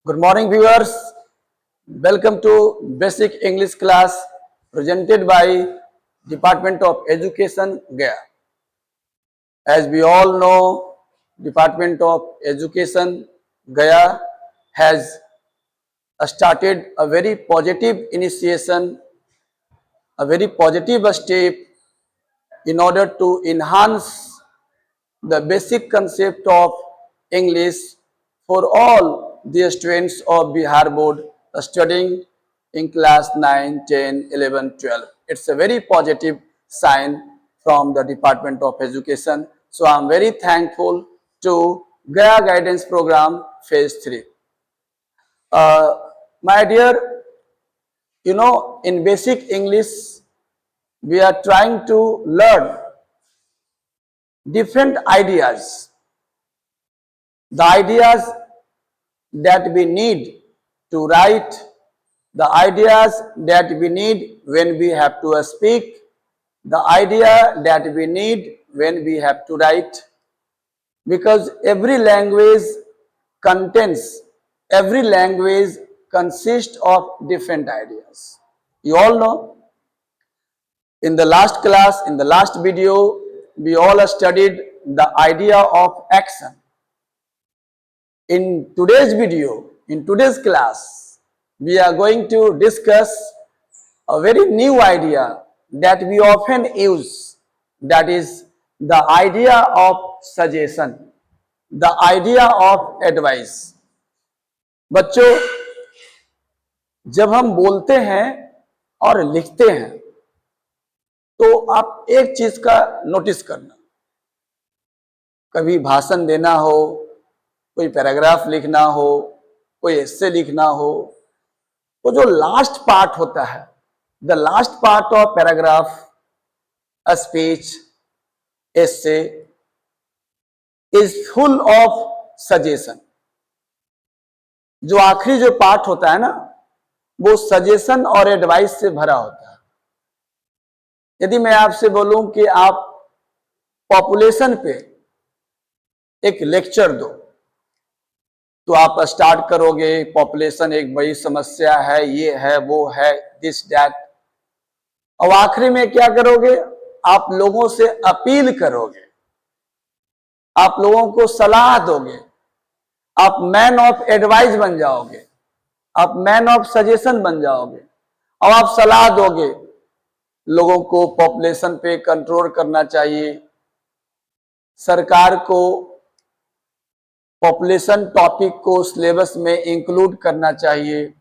Good morning, viewers. Welcome to Basic English class presented by Department of Education, Gaya. As we all know, Department of Education, Gaya has started a very positive initiation, a very positive step in order to enhance the basic concept of English for all the students of Bihar board studying in class 9, 10, 11, 12. It's a very positive sign from the Department of Education. So I'm very thankful to Gaya Guidance Program Phase 3. My dear, in basic English, we are trying to learn different ideas. The ideas that we need to write, the ideas that we need when we have to speak, the idea that we need when we have to write, because every language consists of different ideas. You all know, in the last class, in the last video, we all studied the idea of action. In today's video, in today's class, we are going to discuss a very new idea that we often use, that is the idea of suggestion, the idea of advice. बच्चों, जब हम बोलते हैं और लिखते हैं तो आप एक चीज का नोटिस करना, कभी भाषण देना हो, कोई पैराग्राफ लिखना हो, कोई एस्से लिखना हो, तो जो लास्ट पार्ट होता है, the last part of paragraph, a speech, essay is full of suggestion. जो आखिरी जो पार्ट होता है ना, वो सजेशन और एडवाइस से भरा होता है. यदि मैं आपसे बोलूं कि आप पॉपुलेशन पे एक लेक्चर दो, तो आप स्टार्ट करोगे, पॉपुलेशन एक बड़ी समस्या है, ये है, वो है, दिस दैट, और आखिरी में क्या करोगे, आप लोगों से अपील करोगे, आप लोगों को सलाह दोगे, आप मैन ऑफ एडवाइस बन जाओगे, आप मैन ऑफ सजेशन बन जाओगे, और आप सलाह दोगे लोगों को पॉपुलेशन पे कंट्रोल करना चाहिए, सरकार को पॉपुलेशन टॉपिक को सिलेबस में इंक्लूड करना चाहिए,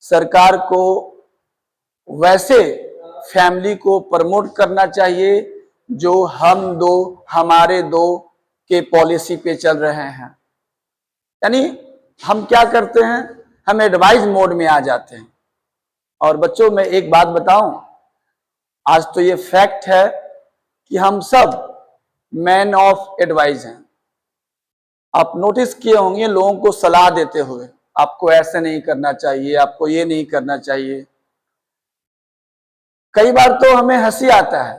सरकार को वैसे फैमिली को प्रमोट करना चाहिए जो हम दो हमारे दो के पॉलिसी पे चल रहे हैं. यानी हम क्या करते हैं, हम एडवाइस मोड में आ जाते हैं. और बच्चों, मैं एक बात बताऊं, आज तो ये फैक्ट है कि हम सब मैन ऑफ एडवाइस हैं. आप नोटिस किए होंगे लोगों को सलाह देते हुए, आपको ऐसे नहीं करना चाहिए, आपको ये नहीं करना चाहिए. कई बार तो हमें हंसी आता है,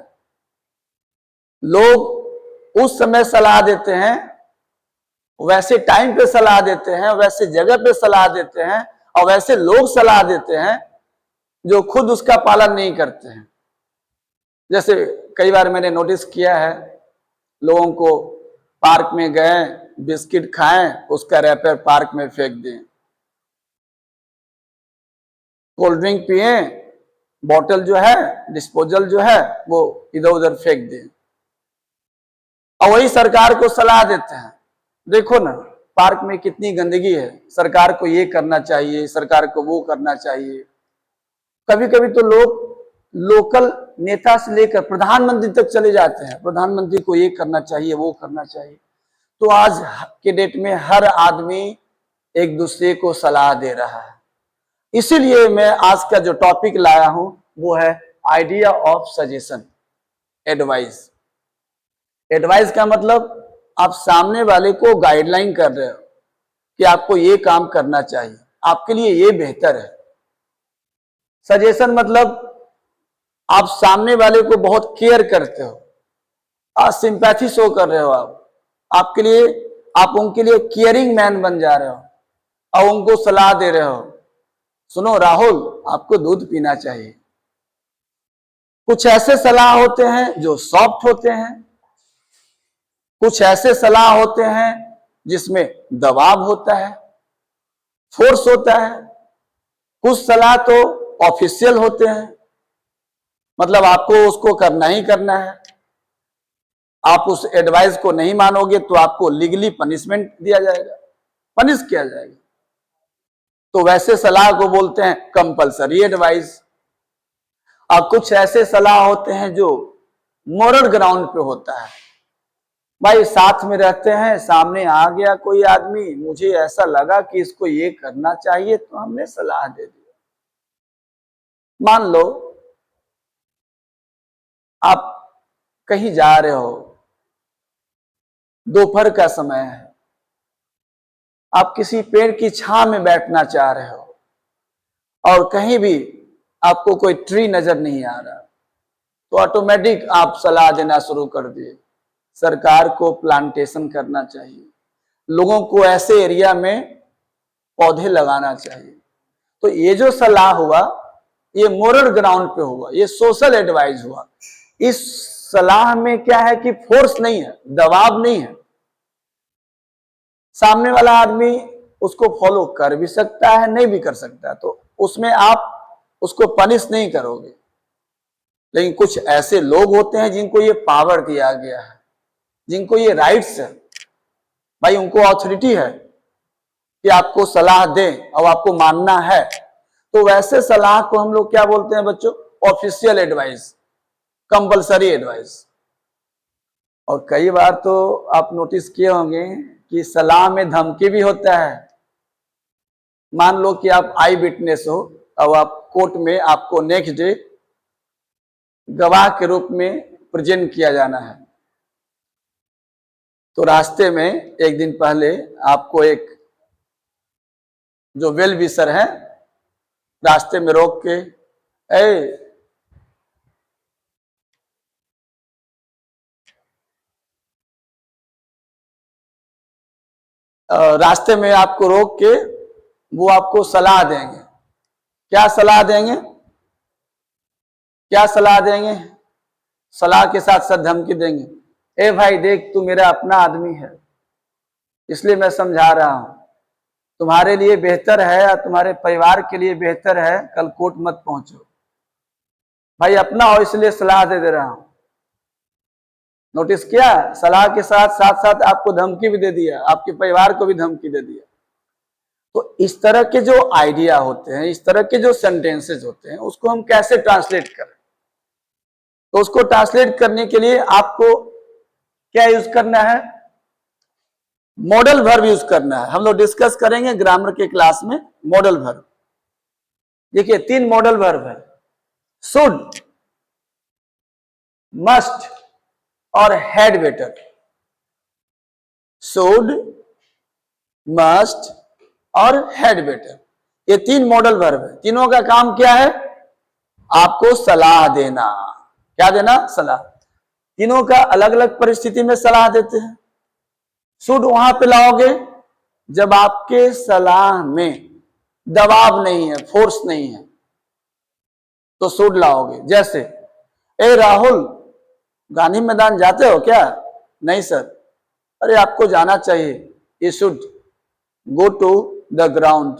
लोग उस समय सलाह देते हैं, वैसे टाइम पे सलाह देते हैं, वैसे जगह पे सलाह देते हैं, और वैसे लोग सलाह देते हैं जो खुद उसका पालन नहीं करते हैं. जैसे कई बार मैंने नोटिस किया है, लोगों को पार्क में गए, बिस्किट खाएं, उसका रैपर पार्क में फेंक दें, कोल्ड ड्रिंक पिए, बॉटल जो है, डिस्पोजल जो है, वो इधर उधर फेंक दें, और वही सरकार को सलाह देते हैं, देखो ना पार्क में कितनी गंदगी है, सरकार को ये करना चाहिए, सरकार को वो करना चाहिए. कभी कभी तो लोग लोकल नेता से लेकर प्रधानमंत्री तक चले जाते हैं, प्रधानमंत्री को ये करना चाहिए, वो करना चाहिए. तो आज के डेट में हर आदमी एक दूसरे को सलाह दे रहा है. इसीलिए मैं आज का जो टॉपिक लाया हूं वो है idea of suggestion, advice. Advice का मतलब आप सामने वाले को गाइडलाइन कर रहे हो कि आपको ये काम करना चाहिए, आपके लिए ये बेहतर है. सजेशन मतलब आप सामने वाले को बहुत केयर करते हो, आप सिंपैथी शो कर रहे हो, आपके लिए, आप उनके लिए केयरिंग मैन बन जा रहे हो, और उनको सलाह दे रहे हो, सुनो राहुल आपको दूध पीना चाहिए। कुछ ऐसे सलाह होते हैं जो सॉफ्ट होते हैं, कुछ ऐसे सलाह होते हैं जिसमें दबाव होता है, फोर्स होता है। कुछ सलाह तो ऑफिशियल होते हैं, मतलब आपको उसको करना ही करना है, आप उस एडवाइस को नहीं मानोगे तो आपको लीगली पनिशमेंट दिया जाएगा, पनिश किया जाएगा। तो वैसे सलाह को बोलते हैं कंपल्सरी एडवाइस। और कुछ ऐसे सलाह होते हैं जो मोरल ग्राउंड पे होता है, भाई साथ में रहते हैं, सामने आ गया कोई आदमी, मुझे ऐसा लगा कि इसको ये करना चाहिए तो हमने सलाह दे दी। मान लो आप कहीं जा रहे हो, दोपहर का समय है, आप किसी पेड़ की छांव में बैठना चाह रहे हो और कहीं भी आपको कोई ट्री नजर नहीं आ रहा, तो ऑटोमेटिक आप सलाह देना शुरू कर दिए, सरकार को प्लांटेशन करना चाहिए, लोगों को ऐसे एरिया में पौधे लगाना चाहिए। तो ये जो सलाह हुआ ये मोरल ग्राउंड पे हुआ, ये सोशल एडवाइस हुआ। इस सलाह में क्या है कि फोर्स नहीं है, दबाव नहीं है, सामने वाला आदमी उसको फॉलो कर भी सकता है, नहीं भी कर सकता है, तो उसमें आप उसको पनिश नहीं करोगे। लेकिन कुछ ऐसे लोग होते हैं जिनको ये पावर दिया गया है, जिनको ये राइट्स है, भाई उनको ऑथोरिटी है कि आपको सलाह दें और आपको मानना है, तो वैसे सलाह को हम लोग क्या बोलते हैं बच्चों? Official advice, compulsory advice. और कई बार तो आप नोटिस किए होंगे कि सलाह में धमकी भी होता है। मान लो कि आप आई विटनेस हो और आप कोर्ट में आपको नेक्स्ट डे गवाह के रूप में प्रेजेंट किया जाना है, तो रास्ते में एक दिन पहले आपको एक जो वेल विशर है रास्ते में रोक के, रास्ते में आपको रोक के वो आपको सलाह देंगे। क्या सलाह देंगे? क्या सलाह देंगे? सलाह के साथ साथ धमकी देंगे, ए भाई देख तू मेरा अपना आदमी है, इसलिए मैं समझा रहा हूं, तुम्हारे लिए बेहतर है या तुम्हारे परिवार के लिए बेहतर है कल कोर्ट मत पहुंचो, भाई अपना हो इसलिए सलाह दे रहा हूं। नोटिस किया? सलाह के साथ साथ साथ आपको धमकी भी दे दिया, आपके परिवार को भी धमकी दे दिया। तो इस तरह के जो आइडिया होते हैं, इस तरह के जो सेंटेंसेस होते हैं, उसको हम कैसे ट्रांसलेट करें? तो उसको ट्रांसलेट करने के लिए आपको क्या यूज करना है? मॉडल वर्ब यूज करना है। हम लोग डिस्कस करेंगे ग्रामर के क्लास में मॉडल वर्ब। देखिए 3 मॉडल वर्ब है, शुड, मस्ट और हैड बेटर। शुड, मस्ट और हैड बेटर, ये 3 मॉडल वर्ब है। तीनों का काम क्या है? आपको सलाह देना। क्या देना? सलाह। तीनों का अलग अलग परिस्थिति में सलाह देते हैं। शुड वहां पे लाओगे जब आपके सलाह में दबाव नहीं है, फोर्स नहीं है, तो शुड लाओगे। जैसे ए राहुल गांधी मैदान जाते हो क्या? नहीं सर। अरे आपको जाना चाहिए, you should go to the ground,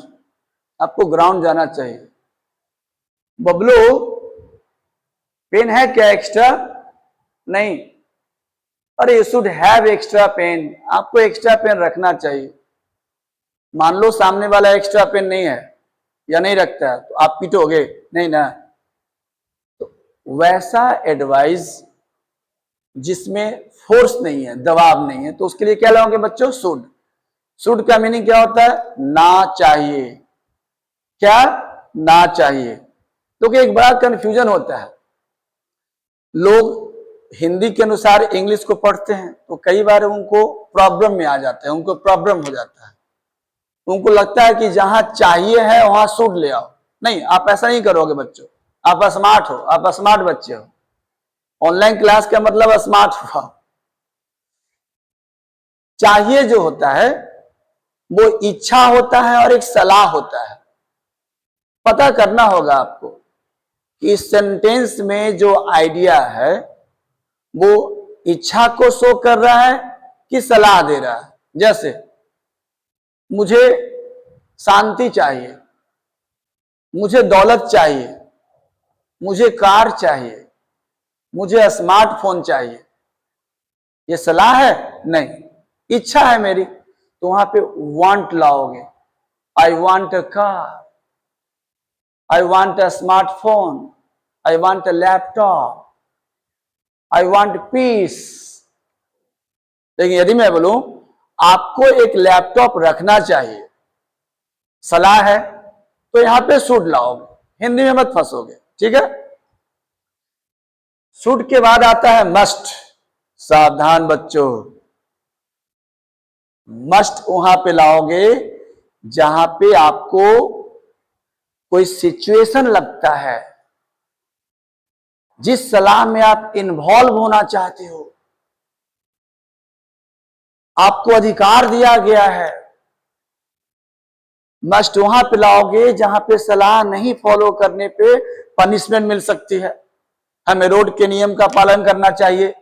आपको ग्राउंड जाना चाहिए। बबलू पेन है क्या एक्स्ट्रा? नहीं। अरे you should have extra pen, आपको एक्स्ट्रा पेन रखना चाहिए। मान लो सामने वाला एक्स्ट्रा पेन नहीं है या नहीं रखता है, तो आप पीटोगे नहीं ना। तो वैसा एडवाइस जिसमें फोर्स नहीं है, दबाव नहीं है, तो उसके लिए क्या लाओगे बच्चों? शुड। शुड का मीनिंग क्या होता है? ना चाहिए। क्या? ना चाहिए। तो एक बड़ा कंफ्यूजन होता है, लोग हिंदी के अनुसार इंग्लिश को पढ़ते हैं तो कई बार उनको प्रॉब्लम में आ जाता है, उनको प्रॉब्लम हो जाता है। उनको लगता है कि जहां चाहिए है वहां शुड ले आओ। नहीं, आप ऐसा नहीं करोगे बच्चों, आप स्मार्ट हो, आप स्मार्ट बच्चे हो। ऑनलाइन क्लास का मतलब स्मार्ट हुआ। चाहिए जो होता है वो इच्छा होता है और एक सलाह होता है। पता करना होगा आपको कि इस सेंटेंस में जो आइडिया है वो इच्छा को शो कर रहा है कि सलाह दे रहा है। जैसे मुझे शांति चाहिए, मुझे दौलत चाहिए, मुझे कार चाहिए, मुझे स्मार्टफोन चाहिए, ये सलाह है? नहीं, इच्छा है मेरी। तो वहां पे वांट लाओगे। I want a car, I want a smartphone, I want a laptop, I want piece. लेकिन यदि मैं बोलूं आपको एक लैपटॉप रखना चाहिए, सलाह है, तो यहां पे शुड लाओगे, हिंदी में मत फंसोगे, ठीक है। शुड के बाद आता है मस्ट। सावधान बच्चों, मस्ट वहां पे लाओगे जहां पे आपको कोई सिचुएशन लगता है, जिस सलाह में आप इन्वॉल्व होना चाहते हो, आपको अधिकार दिया गया है। मस्ट वहां पे लाओगे जहां पे सलाह नहीं फॉलो करने पे पनिशमेंट मिल सकती है। हमें रोड के नियम का पालन करना चाहिए।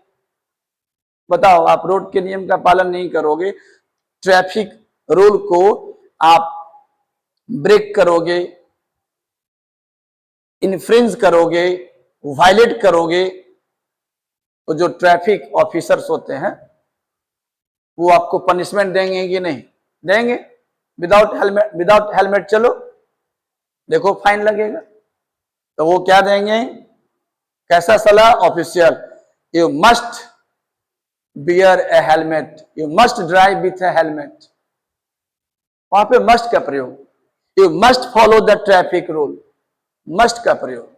बताओ, आप रोड के नियम का पालन नहीं करोगे, ट्रैफिक रूल को आप ब्रेक करोगे, इन्फ्रिंज करोगे, वायलेट करोगे, तो जो ट्रैफिक ऑफिसर्स होते हैं वो आपको पनिशमेंट देंगे कि नहीं देंगे? विदाउट हेलमेट चलो, देखो फाइन लगेगा। तो वो क्या देंगे? कैसा सलाह? Official, you must bear a helmet, you must drive with a helmet. वहां पे मस्ट का प्रयोग, you must follow the traffic rule, must का प्रयोग।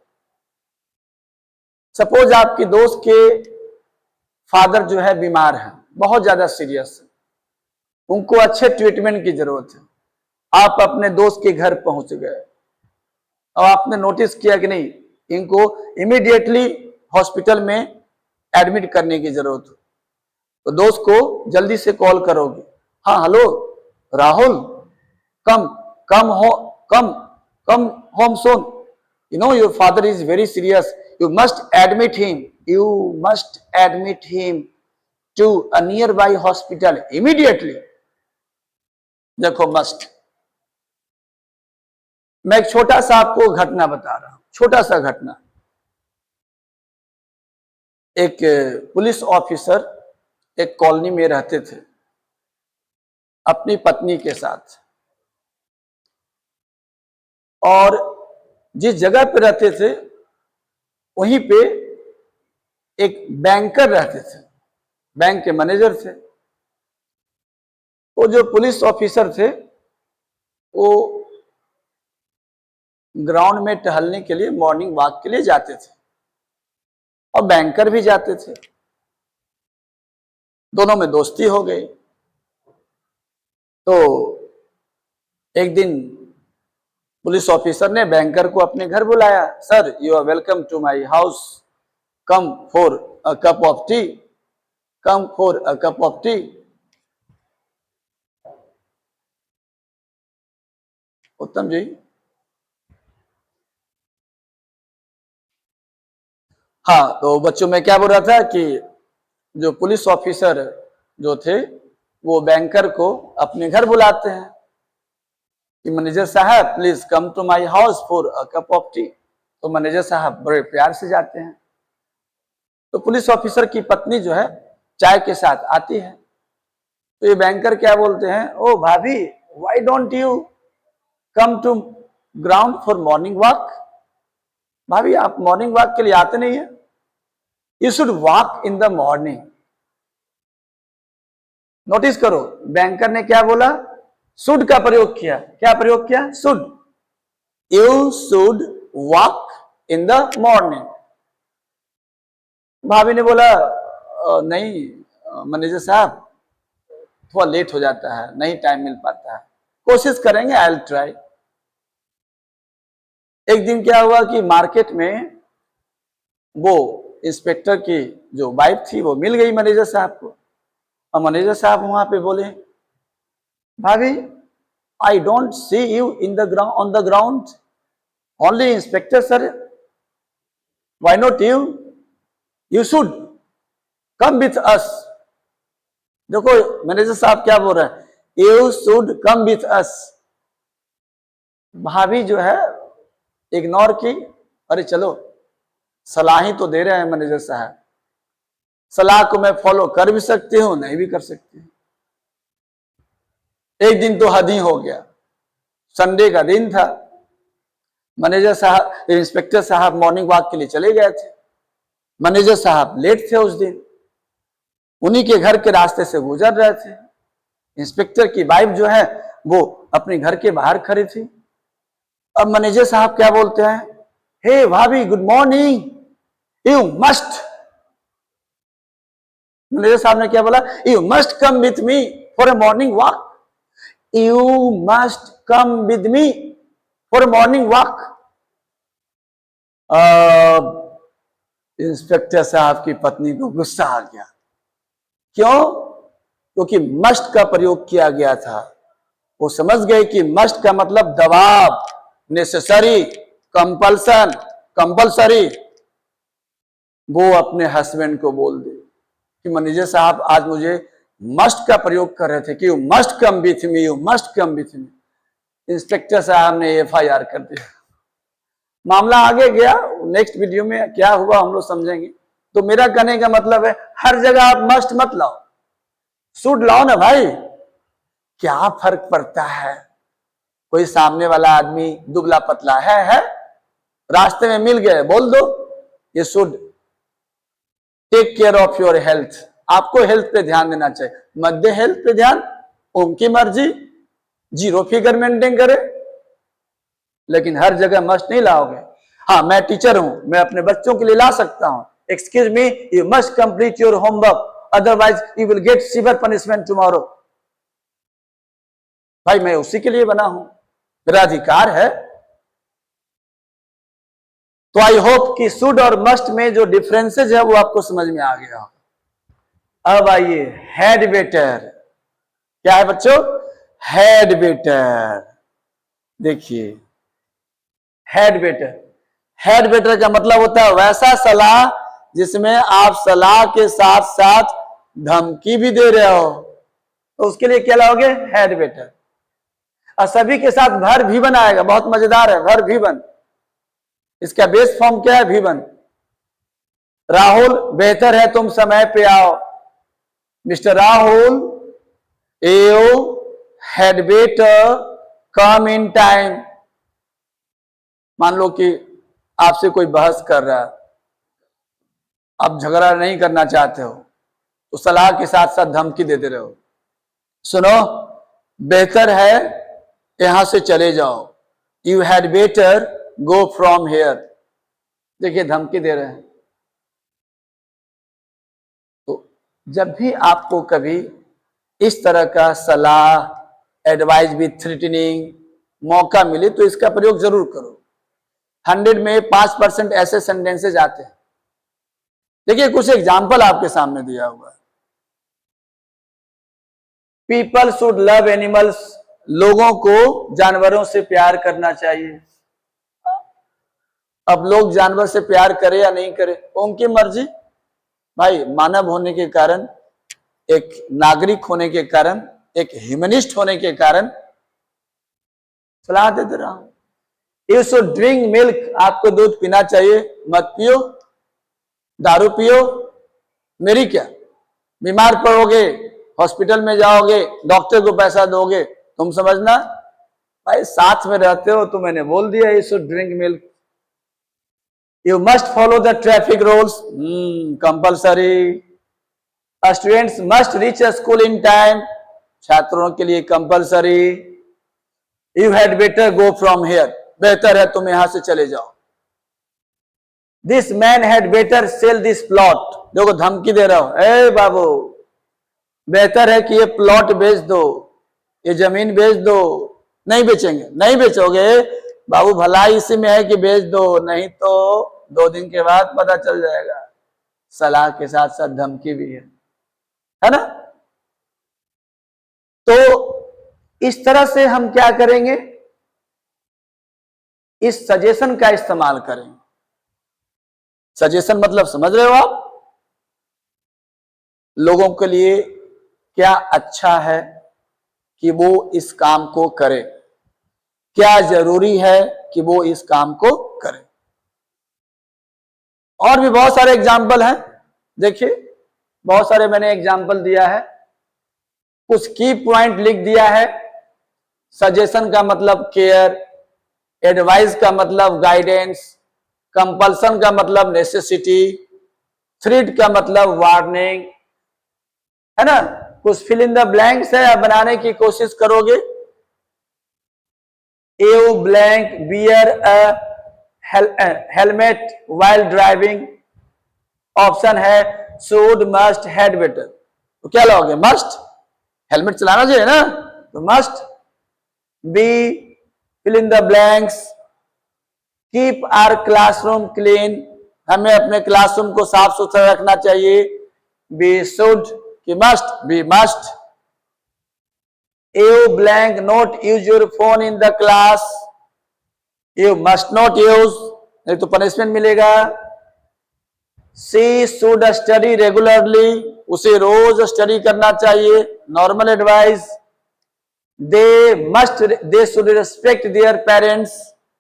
सपोज आपकी दोस्त के फादर जो है बीमार है, बहुत ज्यादा सीरियस है, उनको अच्छे ट्रीटमेंट की जरूरत है। आप अपने दोस्त के घर पहुंच गए और आपने नोटिस किया कि नहीं, इनको इमीडिएटली हॉस्पिटल में एडमिट करने की जरूरत है। तो दोस्त को जल्दी से कॉल करोगे, हाँ हेलो राहुल, कम कम हो come come home son, you know your father is very serious, you must admit him, you must admit him to a near by hospital immediately. देखो मस्ट। मैं एक छोटा सा आपको घटना बता रहा हूं, छोटा सा घटना। एक पुलिस ऑफिसर एक कॉलोनी में रहते थे अपनी पत्नी के साथ, और जिस जगह पे रहते थे वहीं पे एक बैंकर रहते थे, बैंक के मैनेजर थे। वो जो पुलिस ऑफिसर थे वो ग्राउंड में टहलने के लिए, मॉर्निंग वॉक के लिए जाते थे, और बैंकर भी जाते थे। दोनों में दोस्ती हो गई। तो एक दिन पुलिस ऑफिसर ने बैंकर को अपने घर बुलाया। Sir, you are welcome to my house, come for a cup of tea, come for a cup of tea. Uttam ji, हाँ, तो बच्चों में क्या बोल रहा था कि जो पुलिस ऑफिसर जो थे वो बैंकर को अपने घर बुलाते हैं कि मैनेजर साहब please come to my house for a cup of tea. तो मैनेजर साहब बड़े प्यार से जाते हैं। तो पुलिस ऑफिसर की पत्नी जो है चाय के साथ आती है। तो ये बैंकर क्या बोलते हैं, ओ भाभी, why don't you come to ground for morning walk? भाभी, आप मॉर्निंग वॉक के लिए आते नहीं है? You should walk in the morning. Notice करो, बैंकर ने क्या बोला? शुड का प्रयोग किया। क्या प्रयोग किया? Should. You should walk in the morning. भाभी ने बोला नहीं मैनेजर साहब, थोड़ा लेट हो जाता है, नहीं टाइम मिल पाता है, कोशिश करेंगे, आई विल ट्राई। एक दिन क्या हुआ कि मार्केट में वो इंस्पेक्टर की जो वाइफ थी वो मिल गई मैनेजर साहब को, और मैनेजर साहब वहां पे बोले, भाभी I don't see you in the ground, on the ground. Only inspector sir. Why not you? You should come with us. देखो मैनेजर साहब क्या बोल रहे हैं, you should come with us. भाभी जो है इग्नोर की, अरे चलो सलाह ही तो दे रहे हैं मैनेजर साहब, सलाह को मैं फॉलो कर भी सकती हूँ नहीं भी कर सकती हूँ। एक दिन तो हद ही हो गया, संडे का दिन था, मैनेजर साहब इंस्पेक्टर साहब मॉर्निंग वॉक के लिए चले गए थे। मैनेजर साहब लेट थे उस दिन, उन्हीं के घर के रास्ते से गुजर रहे थे। इंस्पेक्टर की वाइफ जो है वो अपने घर के बाहर खड़ी थी। अब मैनेजर साहब क्या बोलते हैं, हे भाभी good morning, you must, manager साहब ने क्या बोला, you must come with me for a morning walk, you must come with me for a morning walk. Inspector साहब की पत्नी को गुस्सा आ गया। क्यों? क्योंकि मस्ट का प्रयोग किया गया था। वो समझ गए कि मस्ट का मतलब दबाव, नेसेसरी, कंपल्सन, कंपल्सरी। वो अपने हस्बैंड को बोल दे कि मैनेजर साहब आज मुझे मस्ट का प्रयोग कर रहे थे कि you must come with me, you must come with me. Inspector साहब ने एफआईआर कर दिया। मामला आगे गया, नेक्स्ट वीडियो में क्या हुआ हम लोग समझेंगे। तो मेरा कहने का मतलब है हर जगह आप मस्ट मत लाओ, शुड लाओ ना भाई। क्या फर्क पड़ता है, कोई सामने वाला आदमी दुबला पतला है रास्ते में मिल गए बोल दो ये should take care of your health, आपको हेल्थ पे ध्यान देना चाहिए, मत दे हेल्थ पे ध्यान, उनकी मर्जी, जीरो फिगर मेंटेन करे। लेकिन हर जगह मस्ट नहीं लाओगे। हाँ मैं टीचर हूं, मैं अपने बच्चों के लिए ला सकता हूं, excuse me you must complete your homework otherwise you will get severe punishment tomorrow. भाई मैं उसी के लिए बना हूं, मेरा अधिकार है। तो आई होप कि शुड और मस्ट में जो डिफरेंसेज है वो आपको समझ में आ गया। अब आइए हैड बेटर, क्या है बच्चों, हैड बेटर। देखिए हैड बेटर, हैड बेटर का मतलब होता है वैसा सलाह जिसमें आप सलाह के साथ साथ धमकी भी दे रहे हो, तो उसके लिए क्या लाओगे, हैड बेटर। और सभी के साथ भर भी बनाएगा, बहुत मजेदार है भर भी बन। इसका बेस फॉर्म क्या है, भी बन। राहुल बेहतर है तुम समय पे आओ, mister Rahul you had better come in time. मान लो कि आपसे कोई बहस कर रहा है, आप झगड़ा नहीं करना चाहते हो, तो सलाह के साथ साथ धमकी देते रहो, सुनो बेहतर है यहां से चले जाओ, you had better go from hair. देखिए धमकी दे रहे हैं। तो जब भी आपको कभी इस तरह का सलाह, एडवाइस विथ थ्रेटनिंग मौका मिले तो इसका प्रयोग जरूर करो। 100 में 5% ऐसे सेंटेंसेज आते हैं। देखिए कुछ एग्जाम्पल आपके सामने दिया हुआ है। पीपल शुड लव एनिमल्स, लोगों को जानवरों से प्यार करना चाहिए। अब लोग जानवर से प्यार करे या नहीं करे उनकी मर्जी। भाई मानव होने के कारण, एक नागरिक होने के कारण, एक ह्यूमनिस्ट होने के कारण सलाह देते रहा हूं। यू शुड ड्रिंक मिल्क, आपको दूध पीना चाहिए, मत पियो, दारू पियो। मेरी क्या, बीमार पड़ोगे, हॉस्पिटल में जाओगे, डॉक्टर को पैसा दोगे, तुम समझना। भाई साथ में रहते हो तो मैंने बोल दिया you should drink milk. You must follow the traffic rules, compulsory. Students must reach school in time, छात्रों के लिए compulsory. You had better go from here, बेहतर है तुम यहां से चले जाओ। This man had better sell this plot, देखो धमकी दे रहा हो, ए बाबू बेहतर है कि ये प्लॉट बेच दो, ये जमीन बेच दो। नहीं बेचेंगे, नहीं बेचोगे बाबू, भलाई इसी में है कि बेच दो, नहीं तो 2 दिन के बाद पता चल जाएगा। सलाह के साथ साथ धमकी भी है ना। तो इस तरह से हम क्या करेंगे, इस सजेशन का इस्तेमाल करेंगे। सजेशन मतलब समझ रहे हो आप, लोगों के लिए क्या अच्छा है कि वो इस काम को करे, क्या जरूरी है कि वो इस काम को करे। और भी बहुत सारे एग्जाम्पल हैं, देखिए बहुत सारे मैंने एग्जाम्पल दिया है, कुछ की पॉइंट लिख दिया है। सजेशन का मतलब केयर, एडवाइस का मतलब गाइडेंस, कंपल्सन का मतलब नेसेसिटी, थ्रेट का मतलब वार्निंग, है ना। कुछ फिल इन द ब्लैंक्स है, आप बनाने की कोशिश करोगे। You blank bear a helmet while driving, option है शुड, मस्ट, हैड बेटर। तो क्या लोगे, मस्ट, हेलमेट चलाना चाहिए ना, तो must. B fill in the blanks, keep our classroom clean, हमें अपने क्लासरूम को साफ सुथरा रखना चाहिए। बी शुड कि must, B must. You blank not use your phone in the class, you must not use, नहीं तो पनिशमेंट मिलेगा। सी शुड स्टडी रेगुलरली, उसे रोज स्टडी करना चाहिए, normal advice. They should respect their parents,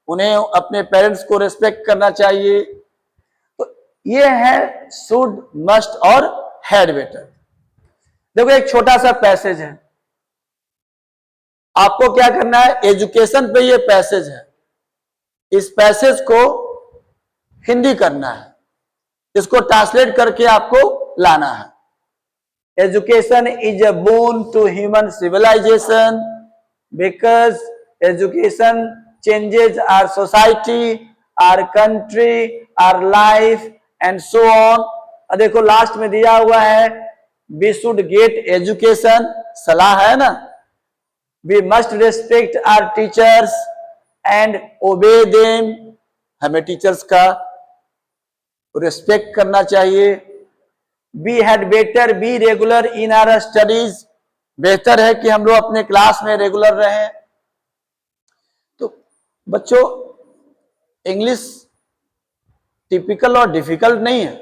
उन्हें अपने पेरेंट्स को रेस्पेक्ट करना चाहिए। तो ये है शुड, मस्ट और हैड बेटर। देखो एक छोटा सा पैसेज है, आपको क्या करना है, एजुकेशन पे ये पैसेज है, इस पैसेज को हिंदी करना है, इसको ट्रांसलेट करके आपको लाना है। Education is a boon to human civilization because education changes our society, our country, our life and so on. देखो लास्ट में दिया हुआ है वी शुड गेट एजुकेशन, सलाह है ना। We must respect our teachers and obey them, हमें teachers का रिस्पेक्ट करना चाहिए। We had better be regular in our studies, बेहतर है कि हम लोग अपने क्लास में रेगुलर रहें। तो बच्चों इंग्लिश टिपिकल और डिफिकल्ट नहीं है,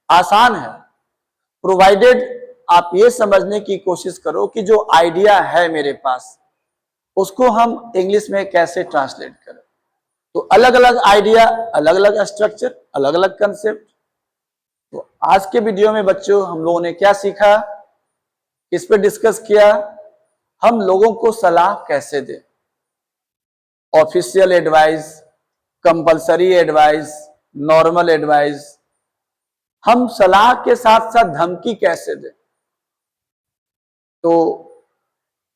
आसान है, प्रोवाइडेड आप ये समझने की कोशिश करो कि जो आइडिया है मेरे पास उसको हम इंग्लिश में कैसे ट्रांसलेट करें। तो अलग अलग आइडिया, अलग अलग स्ट्रक्चर, अलग अलग कंसेप्ट। तो आज के वीडियो में बच्चों हम लोगों ने क्या सीखा, इस पे डिस्कस किया, हम लोगों को सलाह कैसे दें, official advice, compulsory advice, normal advice, हम सलाह के साथ साथ धमकी कैसे दें। तो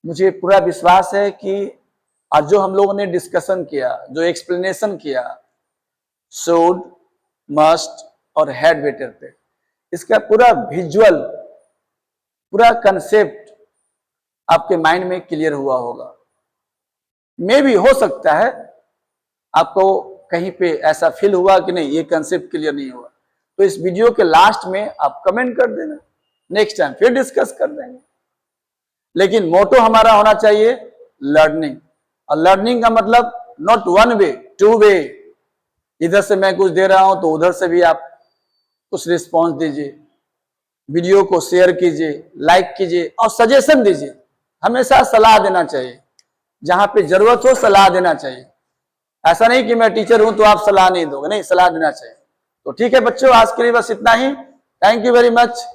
मुझे पूरा विश्वास है कि आज जो हम लोगों ने डिस्कशन किया, जो एक्सप्लेनेशन किया शुड, मस्ट और हैड बेटर पे, इसका पूरा विजुअल, पूरा कंसेप्ट आपके माइंड में क्लियर हुआ होगा। मे भी हो सकता है आपको कहीं पे ऐसा फील हुआ कि नहीं ये कंसेप्ट क्लियर नहीं हुआ, तो इस वीडियो के लास्ट में आप कमेंट कर देना, नेक्स्ट टाइम फिर डिस्कस कर देंगे। लेकिन मोटो हमारा होना चाहिए लर्निंग, और लर्निंग का मतलब not one way, two way, इधर से मैं कुछ दे रहा हूं तो उधर से भी आप कुछ रिस्पॉन्स दीजिए, वीडियो को शेयर कीजिए, लाइक कीजिए और सजेशन दीजिए। हमेशा सलाह देना चाहिए, जहां पे जरूरत हो सलाह देना चाहिए। ऐसा नहीं कि मैं टीचर हूं तो आप सलाह नहीं दोगे, नहीं, सलाह देना चाहिए। तो ठीक है बच्चों, आज के लिए बस इतना ही। Thank you very much.